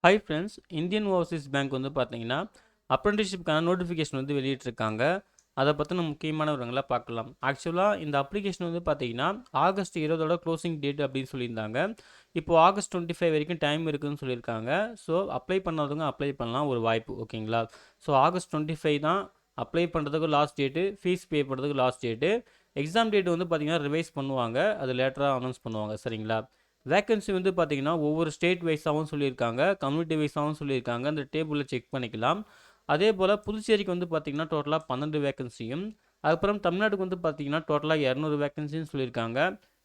Hi friends, Indian Overseas bank வந்து பார்த்தீங்கன்னா அப்ரெண்டிஸ்ஷிப்க்கான notification வந்து வெளியிட்டிருக்காங்க. அதை பற்றின முக்கியமான விவரங்களை பார்க்கலாம். ஆக்சுவலாக இந்த அப்ளிகேஷன் வந்து பார்த்தீங்கன்னா ஆகஸ்ட் 20 க்ளோசிங் டேட் அப்படின்னு சொல்லியிருந்தாங்க. இப்போ ஆகஸ்ட் 25 வரைக்கும் டைம் இருக்குதுன்னு சொல்லியிருக்காங்க. ஸோ அப்ளை பண்ணாதவங்க அப்ளை பண்ணலாம், ஒரு வாய்ப்பு. ஓகேங்களா? ஸோ ஆகஸ்ட் 25 தான் அப்ளை பண்ணுறதுக்கு லாஸ்ட் டேட்டு, ஃபீஸ் பே பண்ணுறதுக்கு லாஸ்ட் டேட்டு. எக்ஸாம் டேட் வந்து பார்த்தீங்கன்னா ரிவைஸ் பண்ணுவாங்க, அது லேட்டராக அனௌன்ஸ் பண்ணுவாங்க. சரிங்களா? வேக்கன்சி வந்து பார்த்தீங்கன்னா ஒவ்வொரு ஸ்டேட் வைஸாகவும் சொல்லியிருக்காங்க, கம்யூனிட்டி வைஸாகவும் சொல்லியிருக்காங்க. அந்த டேபிளில் செக் பண்ணிக்கலாம். அதே போல் புதுச்சேரிக்கு வந்து பார்த்தீங்கன்னா டோட்டலாக 12 வேக்கன்சியும், அதுக்கப்புறம் தமிழ்நாட்டுக்கு வந்து பார்த்தீங்கன்னா டோட்டலாக 200 வேக்கன்சின்னு சொல்லியிருக்காங்க.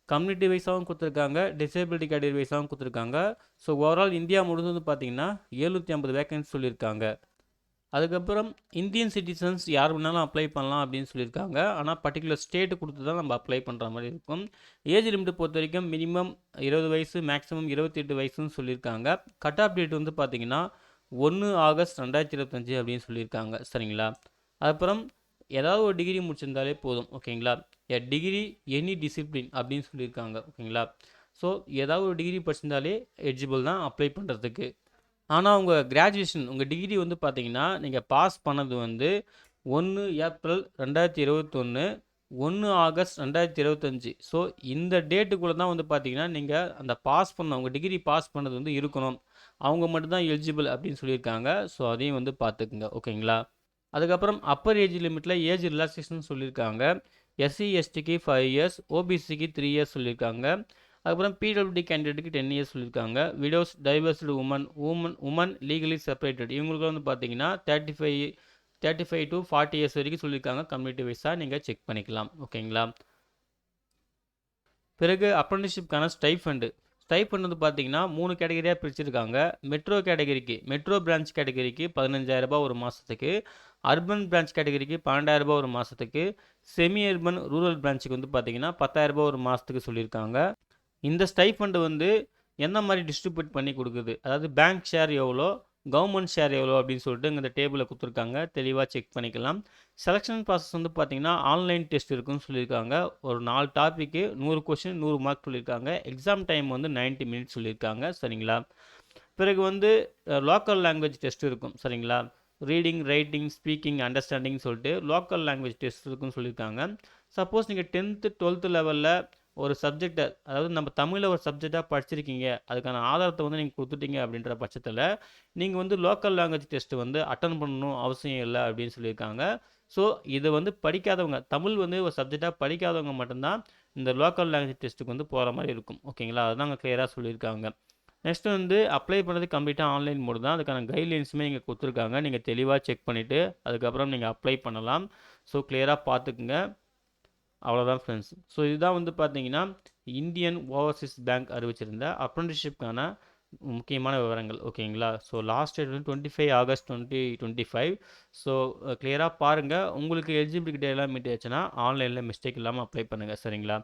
கம்யூனிட்டி வைஸாகவும் கொடுத்துருக்காங்க, டிசேபிலிட்டி கேட்டகரி வைஸாகவும் கொடுத்துருக்காங்க. ஸோ ஓவரால் இந்தியா முழுவதும் வந்து பார்த்தீங்கன்னா 750 வேக்கன்சி சொல்லியிருக்காங்க. அதுக்கப்புறம் இந்தியன் சிட்டிசன்ஸ் யார் வேணாலும் அப்ளை பண்ணலாம் அப்படின்னு சொல்லியிருக்காங்க. ஆனால் பர்டிகுலர் ஸ்டேட்டு கொடுத்து தான் நம்ம அப்ளை பண்ணுற மாதிரி இருக்கும். ஏஜ் லிமிட் பொறுத்த வரைக்கும் மினிமம் 20 வயசு, மேக்ஸிமம் 28 வயசுன்னு சொல்லியிருக்காங்க. கட் ஆஃப் டேட் வந்து பார்த்தீங்கன்னா 1 ஆகஸ்ட் 2025 அப்படின்னு சொல்லியிருக்காங்க. சரிங்களா? அதுக்கப்புறம் ஏதாவது ஒரு டிகிரி முடிச்சிருந்தாலே போதும். ஓகேங்களா? எ டிகிரி எனி டிசிப்ளின் அப்படின்னு சொல்லியிருக்காங்க. ஓகேங்களா? ஸோ ஏதாவது ஒரு டிகிரி படிச்சிருந்தாலே எலிஜிபிள் தான் அப்ளை பண்ணுறதுக்கு. ஆனால் உங்கள் கிராஜுவேஷன், உங்கள் டிகிரி வந்து பார்த்தீங்கன்னா நீங்கள் பாஸ் பண்ணது வந்து 1 ஏப்ரல் 2021, 1 ஆகஸ்ட் 2025. ஸோ இந்த டேட்டுக்குள்ளே தான் வந்து பார்த்தீங்கன்னா நீங்கள் அந்த பாஸ் பண்ண உங்கள் டிகிரி பாஸ் பண்ணது வந்து இருக்கணும். அவங்க மட்டும்தான் எலிஜிபிள் அப்படின்னு சொல்லியிருக்காங்க. ஸோ அதையும் வந்து பார்த்துக்குங்க. ஓகேங்களா? அதுக்கப்புறம் அப்பர் ஏஜ் லிமிட்டில் ஏஜ் ரிலாக்ஸேஷன் சொல்லியிருக்காங்க. எஸ்சி எஸ்டிக்கு 5 இயர்ஸ், ஓபிசிக்கு 3 இயர்ஸ் சொல்லியிருக்காங்க. அதுக்கப்புறம் பிடபிள்யூடி கேண்டிடேட்டுக்கு 10 இயர்ஸ் சொல்லியிருக்காங்க. Widows, divorced women legally separated இவங்களுக்கு வந்து பார்த்தீங்கன்னா 35 டு 40 இயர்ஸ் வரைக்கும் சொல்லியிருக்காங்க. கம்யூனிட்டி வைஸாக நீங்கள் செக் பண்ணிக்கலாம். ஓகேங்களா? பிறகு அப்ரெண்டிஸ்ஷிப்கான ஸ்டைஃபண்ட் வந்து பார்த்தீங்கன்னா 3 கேட்டகரியாக பிரிச்சிருக்காங்க. மெட்ரோ பிரான்ச் கேட்டகரிக்கு 15,000 ஒரு மாதத்துக்கு, அர்பன் பிரான்ச் கேட்டகரிக்கு 12,000 ஒரு மாதத்துக்கு, செமி அர்பன் ரூரல் பிரான்ச்சுக்கு வந்து பார்த்தீங்கன்னா 10,000 ஒரு மாதத்துக்கு சொல்லியிருக்காங்க. இந்த ஸ்டைஃபண்ட் வந்து என்ன மாதிரி டிஸ்ட்ரிபியூட் பண்ணி கொடுக்குது, அதாவது பேங்க் ஷேர் எவ்வளோ, கவர்மெண்ட் ஷேர் எவ்வளோ அப்படின்னு சொல்லிட்டு இந்த டேபிளில் கொடுத்துருக்காங்க. தெளிவாக செக் பண்ணிக்கலாம். செலெக்ஷன் ப்ராசஸ் வந்து பார்த்தீங்கன்னா ஆன்லைன் டெஸ்ட் இருக்குன்னு சொல்லியிருக்காங்க. ஒரு 4 டாப்பிக்கு 100 கொஷின் 100 மார்க் சொல்லியிருக்காங்க. எக்ஸாம் டைம் வந்து 90 மினிட்ஸ் சொல்லியிருக்காங்க. சரிங்களா? பிறகு வந்து லோக்கல் லாங்குவேஜ் டெஸ்ட் இருக்கும். சரிங்களா? ரீடிங், ரைட்டிங், ஸ்பீக்கிங், அண்டர்ஸ்டாண்டிங் சொல்லிட்டு லோக்கல் லாங்குவேஜ் டெஸ்ட் இருக்குன்னு சொல்லியிருக்காங்க. சப்போஸ் நீங்கள் 10th 12th லெவலில் ஒரு சப்ஜெக்டை, அதாவது நம்ம தமிழில் ஒரு சப்ஜெக்டாக படிச்சிருக்கீங்க, அதுக்கான ஆதாரத்தை வந்து நீங்கள் கொடுத்துட்டீங்க அப்படின்ற பட்சத்தில் நீங்கள் வந்து லோக்கல் லாங்குவேஜ் டெஸ்ட்டு வந்து அட்டன் பண்ணணும் அவசியம் இல்லை அப்படின்னு சொல்லியிருக்காங்க. ஸோ இது வந்து படிக்காதவங்க, தமிழ் வந்து ஒரு சப்ஜெக்டாக படிக்காதவங்க மட்டும்தான் இந்த லோக்கல் லாங்குவேஜ் டெஸ்ட்டுக்கு வந்து போகிற மாதிரி இருக்கும். ஓகேங்களா? அதுதான் அங்கே கிளியராக சொல்லியிருக்காங்க. நெக்ஸ்ட் வந்து அப்ளை பண்ணுறது கம்ப்ளீட்டாக ஆன்லைன் மோடு தான். அதுக்கான கைட்லைன்ஸுமே இங்கே கொடுத்துருக்காங்க. நீங்கள் தெளிவாக செக் பண்ணிவிட்டு அதுக்கப்புறம் நீங்கள் அப்ளை பண்ணலாம். ஸோ கிளியராக பார்த்துக்குங்க. அவ்வளோதான் ஃப்ரெண்ட்ஸ். ஸோ இதுதான் வந்து பார்த்தீங்கன்னா இந்தியன் ஓவர்சீஸ் பேங்க் அறிவிச்சிருந்த அப்ரெண்டிஸ்ஷிப்கான முக்கியமான விவரங்கள். ஓகேங்களா? ஸோ லாஸ்ட் டேட் வந்து 25 ஆகஸ்ட் 2025. ஸோ கிளியராக பாருங்கள். உங்களுக்கு எலிஜிபிலிட்டி எல்லாம் மீட் ஆச்சுன்னா ஆன்லைனில் மிஸ்டேக் இல்லாமல் அப்ளை பண்ணுங்கள். சரிங்களா?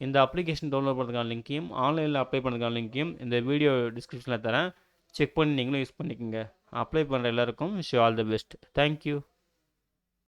இந்த அப்ளிகேஷன் டவுன்லோட் பண்ணுறதுக்கான லிங்க்கையும் ஆன்லைனில் அப்ளை பண்ணுறதுக்கான லிங்க்கையும் இந்த வீடியோ டிஸ்கிரிப்ஷனில் தரேன். செக் பண்ணி நீங்களும் யூஸ் பண்ணிக்கோங்க. அப்ளை பண்ணுற எல்லாருக்கும் wish you all the best. Thank you.